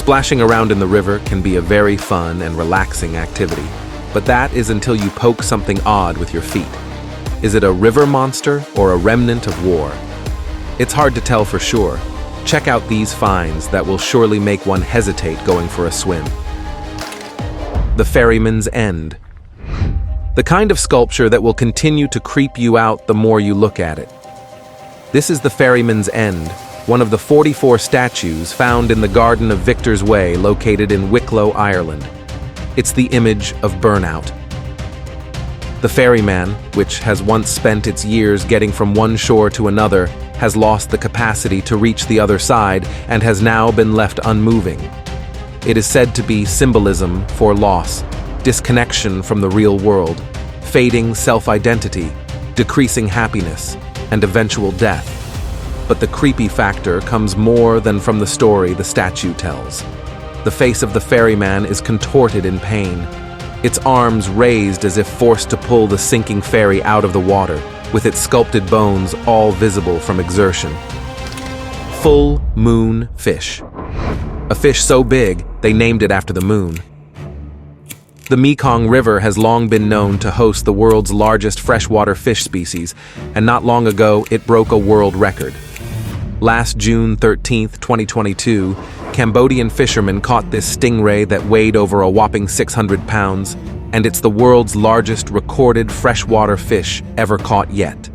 Splashing around in the river can be a very fun and relaxing activity, but that is until you poke something odd with your feet. Is it a river monster or a remnant of war? It's hard to tell for sure. Check out these finds that will surely make one hesitate going for a swim. The Fairmans End. The kind of sculpture that will continue to creep you out the more you look at it. This is the Fairmans End, one of the 44 statues found in the Garden of Victor's Way located in Wicklow, Ireland. It's the image of burnout. The ferryman, which has once spent its years getting from one shore to another, has lost the capacity to reach the other side and has now been left unmoving. It is said to be symbolism for loss, disconnection from the real world, fading self-identity, decreasing happiness, and eventual death. But the creepy factor comes more than from the story the statue tells. The face of the ferryman is contorted in pain, its arms raised as if forced to pull the sinking ferry out of the water, with its sculpted bones all visible from exertion. Full moon fish. A fish so big, they named it after the moon. The Mekong River has long been known to host the world's largest freshwater fish species, and not long ago it broke a world record. Last June 13, 2022, Cambodian fishermen caught this stingray that weighed over a whopping 600 pounds, and it's the world's largest recorded freshwater fish ever caught yet.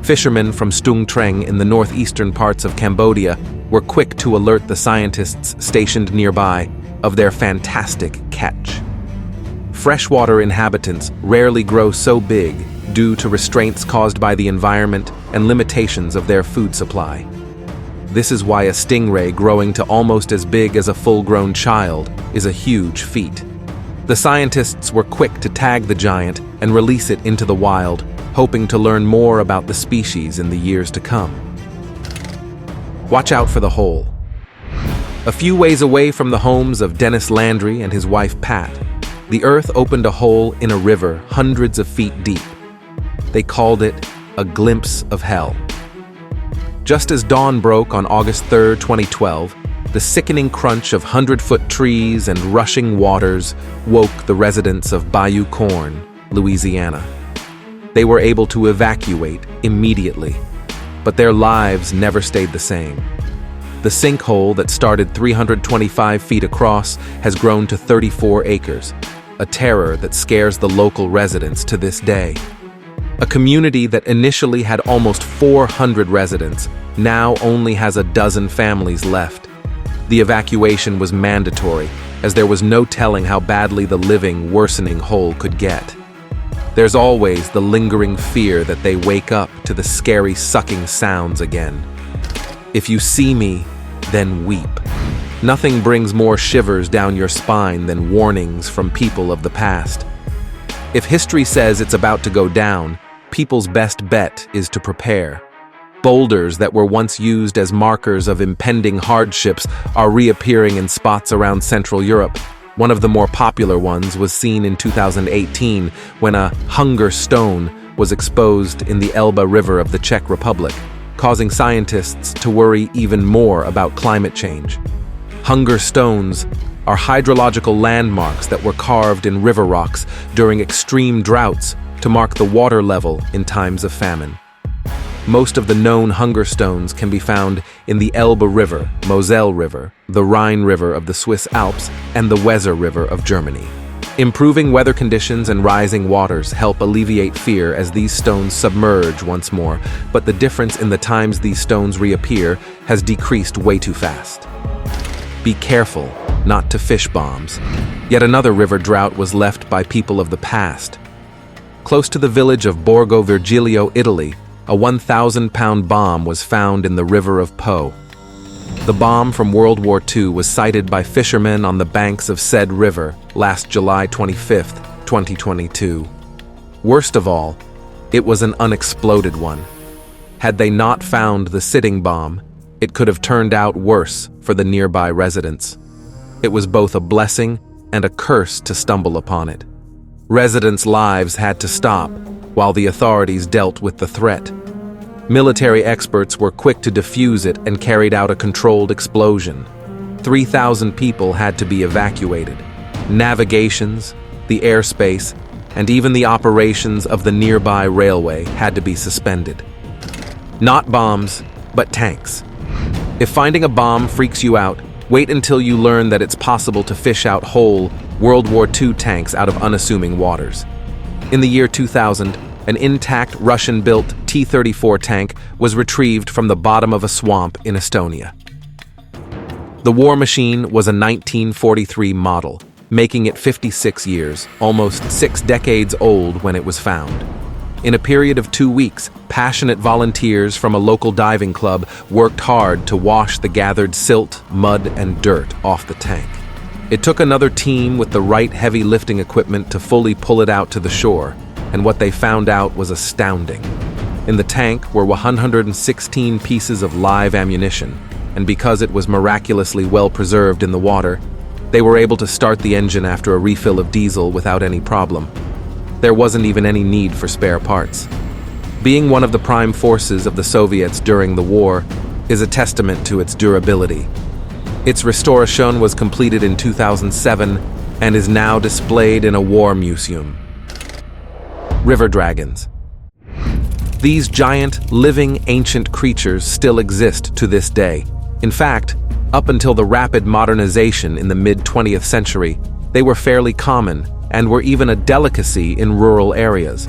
Fishermen from Stung Treng in the northeastern parts of Cambodia were quick to alert the scientists stationed nearby of their fantastic catch. Freshwater inhabitants rarely grow so big due to restraints caused by the environment and limitations of their food supply. This is why a stingray growing to almost as big as a full-grown child is a huge feat. The scientists were quick to tag the giant and release it into the wild, hoping to learn more about the species in the years to come. Watch out for the hole. A few ways away from the homes of Dennis Landry and his wife Pat, the earth opened a hole in a river hundreds of feet deep. They called it a glimpse of hell. Just as dawn broke on August 3, 2012, the sickening crunch of 100-foot trees and rushing waters woke the residents of Bayou Corn, Louisiana. They were able to evacuate immediately, but their lives never stayed the same. The sinkhole that started 325 feet across has grown to 34 acres, a terror that scares the local residents to this day. A community that initially had almost 400 residents now only has a dozen families left. The evacuation was mandatory, as there was no telling how badly the living, worsening hole could get. There's always the lingering fear that they wake up to the scary sucking sounds again. If you see me, then weep. Nothing brings more shivers down your spine than warnings from people of the past. If history says it's about to go down, people's best bet is to prepare. Boulders that were once used as markers of impending hardships are reappearing in spots around Central Europe. One of the more popular ones was seen in 2018 when a hunger stone was exposed in the Elba River of the Czech Republic, causing scientists to worry even more about climate change. Hunger stones are hydrological landmarks that were carved in river rocks during extreme droughts to mark the water level in times of famine. Most of the known hunger stones can be found in the Elbe River, Moselle River, the Rhine River of the Swiss Alps, and the Weser River of Germany. Improving weather conditions and rising waters help alleviate fear as these stones submerge once more, but the difference in the times these stones reappear has decreased way too fast. Be careful not to fish bombs. Yet another river drought was left by people of the past. Close to the village of Borgo Virgilio, Italy, a 1,000-pound bomb was found in the river of Po. The bomb from World War II was sighted by fishermen on the banks of said river last July 25, 2022. Worst of all, it was an unexploded one. Had they not found the sitting bomb, it could have turned out worse for the nearby residents. It was both a blessing and a curse to stumble upon it. Residents' lives had to stop while the authorities dealt with the threat. Military experts were quick to defuse it and carried out a controlled explosion. 3,000 people had to be evacuated. Navigations, the airspace, and even the operations of the nearby railway had to be suspended. Not bombs, but tanks. If finding a bomb freaks you out, wait until you learn that it's possible to fish out whole World War II tanks out of unassuming waters. In the year 2000, an intact Russian-built T-34 tank was retrieved from the bottom of a swamp in Estonia. The war machine was a 1943 model, making it 56 years, almost 6 decades old when it was found. In a period of 2 weeks, passionate volunteers from a local diving club worked hard to wash the gathered silt, mud, and dirt off the tank. It took another team with the right heavy lifting equipment to fully pull it out to the shore, and what they found out was astounding. In the tank were 116 pieces of live ammunition, and because it was miraculously well preserved in the water, they were able to start the engine after a refill of diesel without any problem. There wasn't even any need for spare parts. Being one of the prime forces of the Soviets during the war is a testament to its durability. Its restoration was completed in 2007 and is now displayed in a war museum. River dragons. These giant, living, ancient creatures still exist to this day. In fact, up until the rapid modernization in the mid-20th century, they were fairly common and were even a delicacy in rural areas.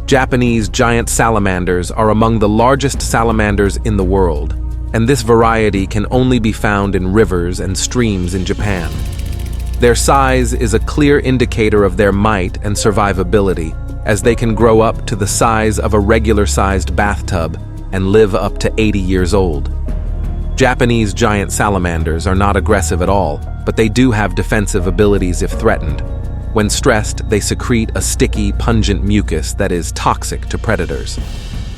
Japanese giant salamanders are among the largest salamanders in the world, and this variety can only be found in rivers and streams in Japan. Their size is a clear indicator of their might and survivability, as they can grow up to the size of a regular-sized bathtub and live up to 80 years old. Japanese giant salamanders are not aggressive at all, but they do have defensive abilities if threatened. When stressed, they secrete a sticky, pungent mucus that is toxic to predators.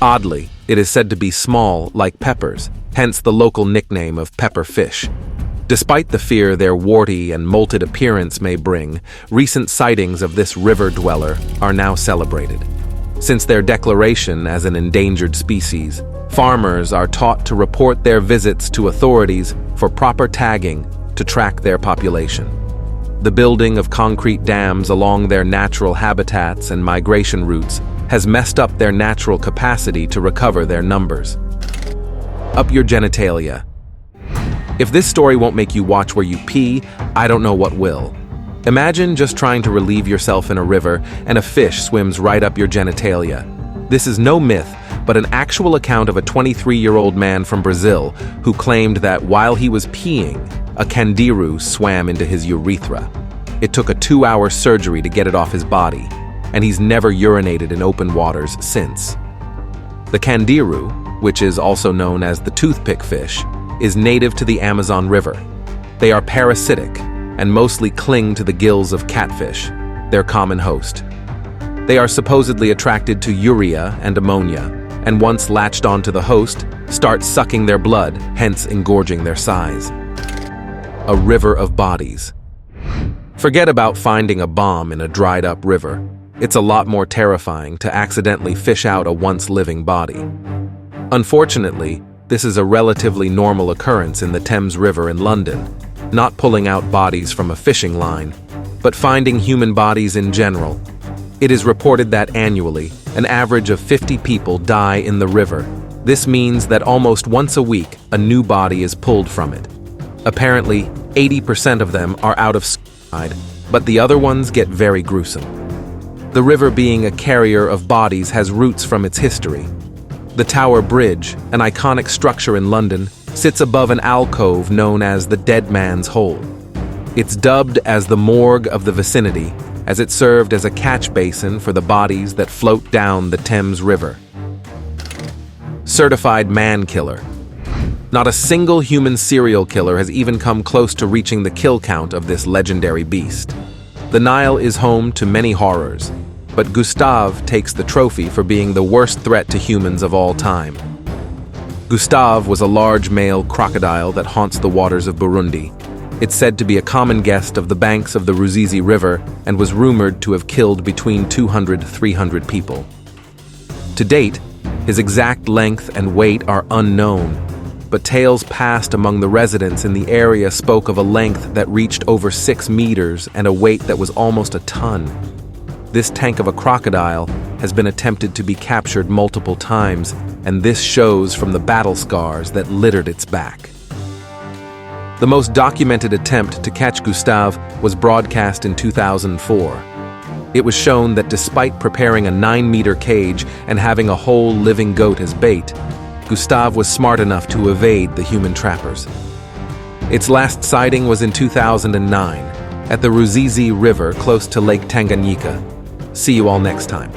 Oddly, it is said to be small, like peppers, hence the local nickname of pepper fish. Despite the fear their warty and molted appearance may bring, recent sightings of this river dweller are now celebrated. Since their declaration as an endangered species, farmers are taught to report their visits to authorities for proper tagging to track their population. The building of concrete dams along their natural habitats and migration routes has messed up their natural capacity to recover their numbers. Up your genitalia. If this story won't make you watch where you pee, I don't know what will. Imagine just trying to relieve yourself in a river and a fish swims right up your genitalia. This is no myth, but an actual account of a 23-year-old man from Brazil who claimed that while he was peeing, a candiru swam into his urethra. It took a 2-hour surgery to get it off his body, and he's never urinated in open waters since. The candiru, which is also known as the toothpick fish, is native to the Amazon River. They are parasitic and mostly cling to the gills of catfish, their common host. They are supposedly attracted to urea and ammonia, and once latched onto the host, start sucking their blood, hence engorging their size. A river of bodies. Forget about finding a bomb in a dried-up river. It's a lot more terrifying to accidentally fish out a once-living body. Unfortunately, this is a relatively normal occurrence in the Thames River in London, not pulling out bodies from a fishing line, but finding human bodies in general. It is reported that annually, an average of 50 people die in the river. This means that almost once a week, a new body is pulled from it. Apparently, 80% of them are out of suicide, but the other ones get very gruesome. The river being a carrier of bodies has roots from its history. The Tower Bridge, an iconic structure in London, sits above an alcove known as the Dead Man's Hole. It's dubbed as the morgue of the vicinity, as it served as a catch basin for the bodies that float down the Thames River. Certified man killer. Not a single human serial killer has even come close to reaching the kill count of this legendary beast. The Nile is home to many horrors, but Gustav takes the trophy for being the worst threat to humans of all time. Gustav was a large male crocodile that haunts the waters of Burundi. It's said to be a common guest of the banks of the Ruzizi River and was rumored to have killed between 200 to 300 people. To date, his exact length and weight are unknown, but tales passed among the residents in the area spoke of a length that reached over 6 meters and a weight that was almost a ton. This tank of a crocodile has been attempted to be captured multiple times, and this shows from the battle scars that littered its back. The most documented attempt to catch Gustav was broadcast in 2004. It was shown that despite preparing a 9-meter cage and having a whole living goat as bait, Gustav was smart enough to evade the human trappers. Its last sighting was in 2009 at the Ruzizi River close to Lake Tanganyika. See you all next time.